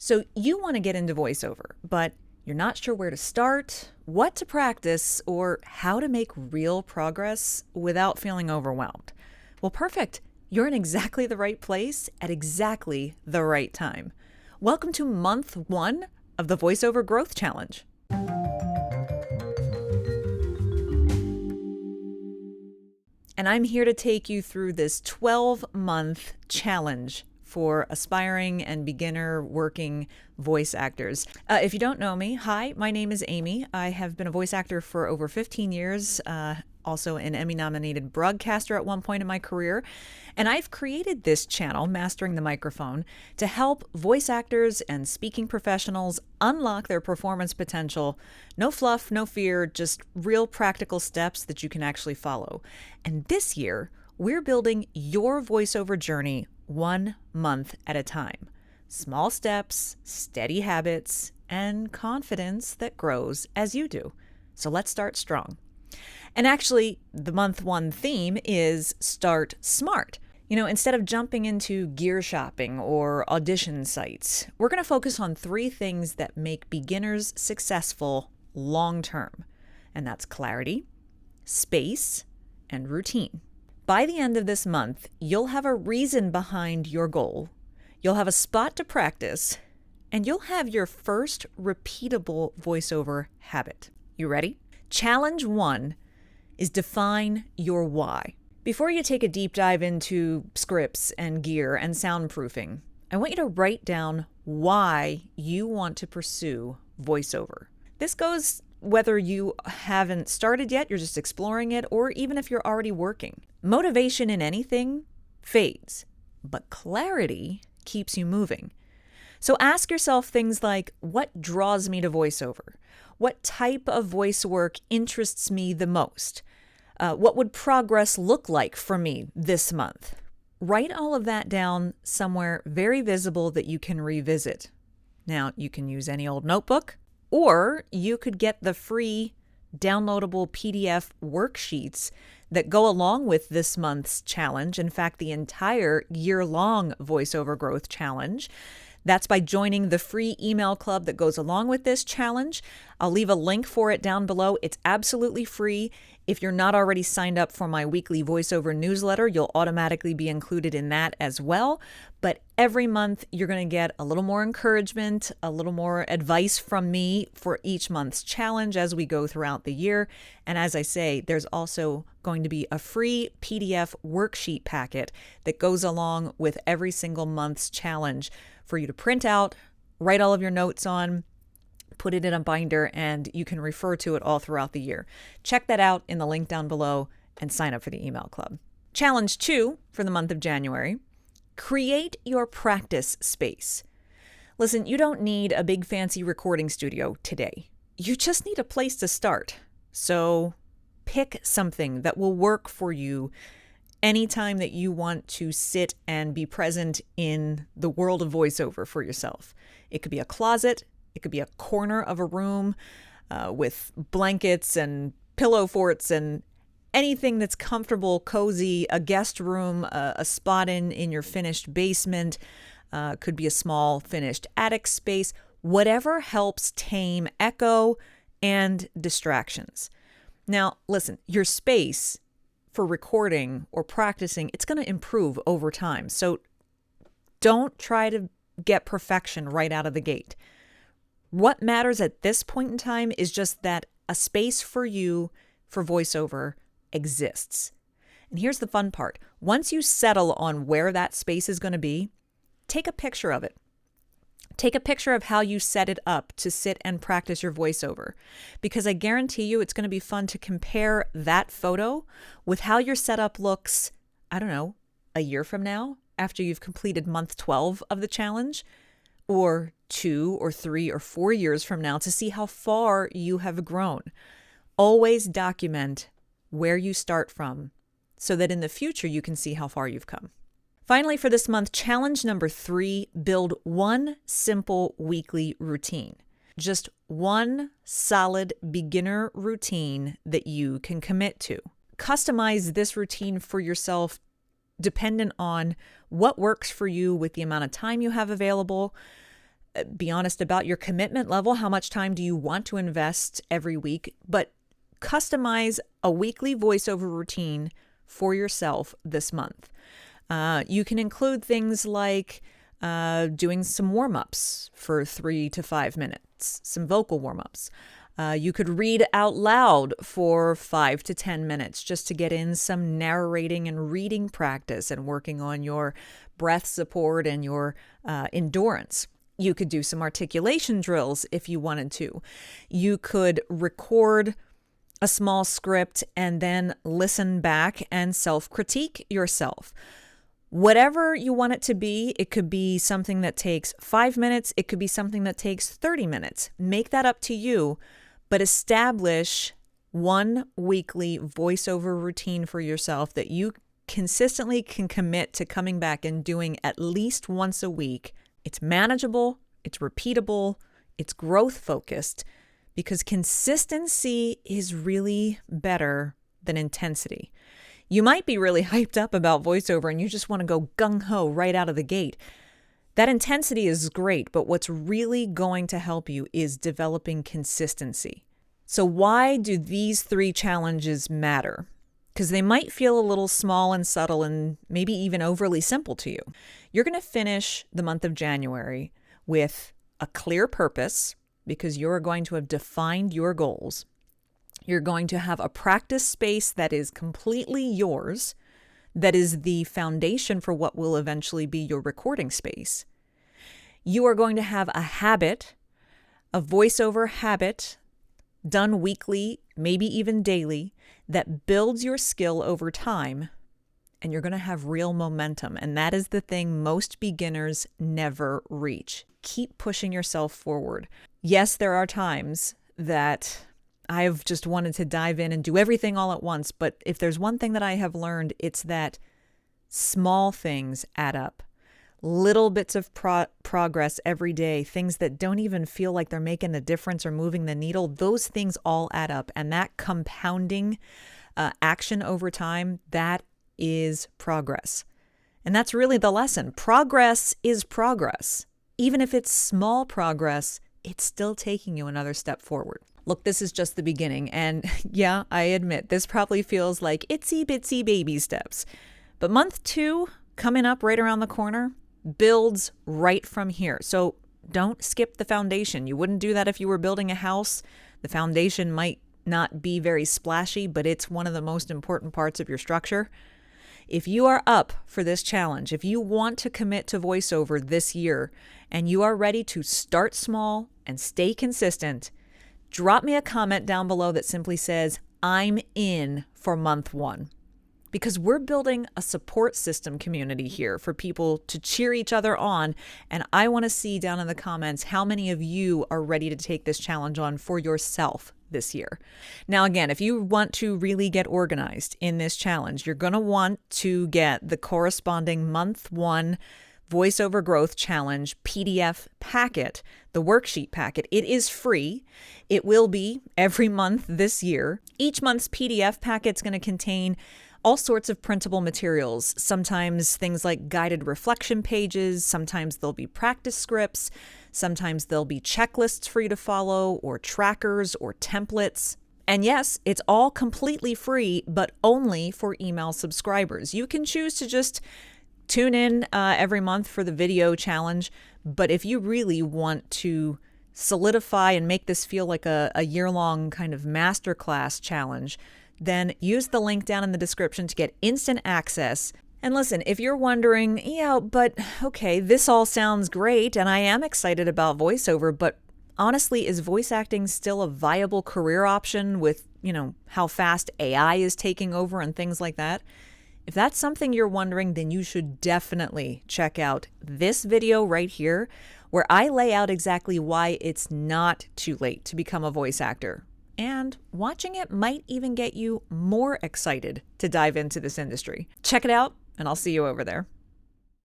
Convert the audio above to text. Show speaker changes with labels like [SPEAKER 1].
[SPEAKER 1] So you want to get into voiceover, but you're not sure where to start, what to practice, or how to make real progress without feeling overwhelmed. Well, perfect. You're in exactly the right place at exactly the right time. Welcome to month 1 of the Voiceover Growth Challenge. And I'm here to take you through this 12-month challenge for aspiring and beginner working voice actors. If you don't know me, hi, my name is Amy. I have been a voice actor for over 15 years, also an Emmy-nominated broadcaster at one point in my career. And I've created this channel, Mastering the Microphone, to help voice actors and speaking professionals unlock their performance potential. No fluff, no fear, just real practical steps that you can actually follow. And this year, we're building your voiceover journey 1 month at a time. Small steps, steady habits, and confidence that grows as you do. So let's start strong. And actually, the month 1 theme is Start Smart. Instead of jumping into gear shopping or audition sites, we're going to focus on 3 things that make beginners successful long term. And that's clarity, space, and routine. By the end of this month, you'll have a reason behind your goal, you'll have a spot to practice, and you'll have your first repeatable voiceover habit. You ready? Challenge 1 is define your why. Before you take a deep dive into scripts and gear and soundproofing, I want you to write down why you want to pursue voiceover. This goes whether you haven't started yet, you're just exploring it, or even if you're already working. Motivation in anything fades, but clarity keeps you moving. So ask yourself things like, what draws me to voiceover? What type of voice work interests me the most? What would progress look like for me this month? Write all of that down somewhere very visible that you can revisit. Now, you can use any old notebook, or you could get the free downloadable PDF worksheets that go along with this month's challenge. In fact, the entire year-long Voiceover Growth Challenge. That's by joining the free email club that goes along with this challenge. I'll leave a link for it down below. It's absolutely free. If you're not already signed up for my weekly voiceover newsletter, you'll automatically be included in that as well. But every month, you're going to get a little more encouragement, a little more advice from me for each month's challenge as we go throughout the year. And as I say, there's also going to be a free PDF worksheet packet that goes along with every single month's challenge for you to print out, write all of your notes on, put it in a binder, and you can refer to it all throughout the year. Check that out in the link down below and sign up for the email club. Challenge 2 for the month of January, create your practice space. Listen, you don't need a big fancy recording studio today. You just need a place to start. So pick something that will work for you anytime that you want to sit and be present in the world of voiceover for yourself. It could be a closet. It could be a corner of a room with blankets and pillow forts and anything that's comfortable, cozy, a guest room, a spot in your finished basement, could be a small finished attic space, whatever helps tame echo and distractions. Now, listen, your space for recording or practicing, it's going to improve over time. So don't try to get perfection right out of the gate. What matters at this point in time is just that a space for you for voiceover exists. And here's the fun part. Once you settle on where that space is going to be, take a picture of it. Take a picture of how you set it up to sit and practice your voiceover, because I guarantee you it's going to be fun to compare that photo with how your setup looks, I don't know, a year from now after you've completed month 12 of the challenge, or 2 or 3 or 4 years from now to see how far you have grown. Always document where you start from so that in the future you can see how far you've come. Finally, for this month, challenge number 3, build one simple weekly routine. Just one solid beginner routine that you can commit to. Customize this routine for yourself dependent on what works for you with the amount of time you have available. Be honest about your commitment level. How much time do you want to invest every week? But customize a weekly voiceover routine for yourself this month. You can include things like doing some warm-ups for 3 to 5 minutes, some vocal warm-ups. You could read out loud for 5 to 10 minutes just to get in some narrating and reading practice and working on your breath support and your endurance. You could do some articulation drills if you wanted to. You could record a small script and then listen back and self-critique yourself. Whatever you want it to be, it could be something that takes 5 minutes. It could be something that takes 30 minutes. Make that up to you, but establish one weekly voiceover routine for yourself that you consistently can commit to coming back and doing at least once a week. It's manageable, it's repeatable, it's growth focused, because consistency is really better than intensity. You might be really hyped up about voiceover and you just want to go gung-ho right out of the gate. That intensity is great, but what's really going to help you is developing consistency. So why do these 3 challenges matter? Because they might feel a little small and subtle and maybe even overly simple to you. You're going to finish the month of January with a clear purpose because you're going to have defined your goals. You're going to have a practice space that is completely yours, that is the foundation for what will eventually be your recording space. You are going to have a habit, a voiceover habit, done weekly, maybe even daily, that builds your skill over time, and you're going to have real momentum. And that is the thing most beginners never reach. Keep pushing yourself forward. Yes, there are times that I've just wanted to dive in and do everything all at once, but if there's one thing that I have learned, it's that small things add up. Little bits of progress every day, things that don't even feel like they're making a difference or moving the needle, those things all add up. And that compounding action over time, that is progress. And that's really the lesson. Progress is progress. Even if it's small progress, it's still taking you another step forward. Look, this is just the beginning. And yeah, I admit, this probably feels like itsy bitsy baby steps. But month 2, coming up right around the corner, builds right from here. So don't skip the foundation. You wouldn't do that if you were building a house. The foundation might not be very splashy, but it's one of the most important parts of your structure. If you are up for this challenge, if you want to commit to voiceover this year, and you are ready to start small and stay consistent, drop me a comment down below that simply says, I'm in for month 1. Because we're building a support system community here for people to cheer each other on. And I want to see down in the comments how many of you are ready to take this challenge on for yourself this year. Now, again, if you want to really get organized in this challenge, you're going to want to get the corresponding month 1 Voiceover Growth Challenge PDF packet, the worksheet packet. It is free. It will be every month this year. Each month's PDF packet is going to contain all sorts of printable materials, sometimes things like guided reflection pages, sometimes there'll be practice scripts, sometimes there'll be checklists for you to follow, or trackers or templates. And yes, it's all completely free, but only for email subscribers. You can choose to just tune in every month for the video challenge, but if you really want to solidify and make this feel like a year-long kind of masterclass challenge, then use the link down in the description to get instant access. And listen, if you're wondering, yeah, but okay, this all sounds great and I am excited about voiceover, but honestly, is voice acting still a viable career option with, how fast AI is taking over and things like that? If that's something you're wondering, then you should definitely check out this video right here, where I lay out exactly why it's not too late to become a voice actor. And watching it might even get you more excited to dive into this industry. Check it out, and I'll see you over there.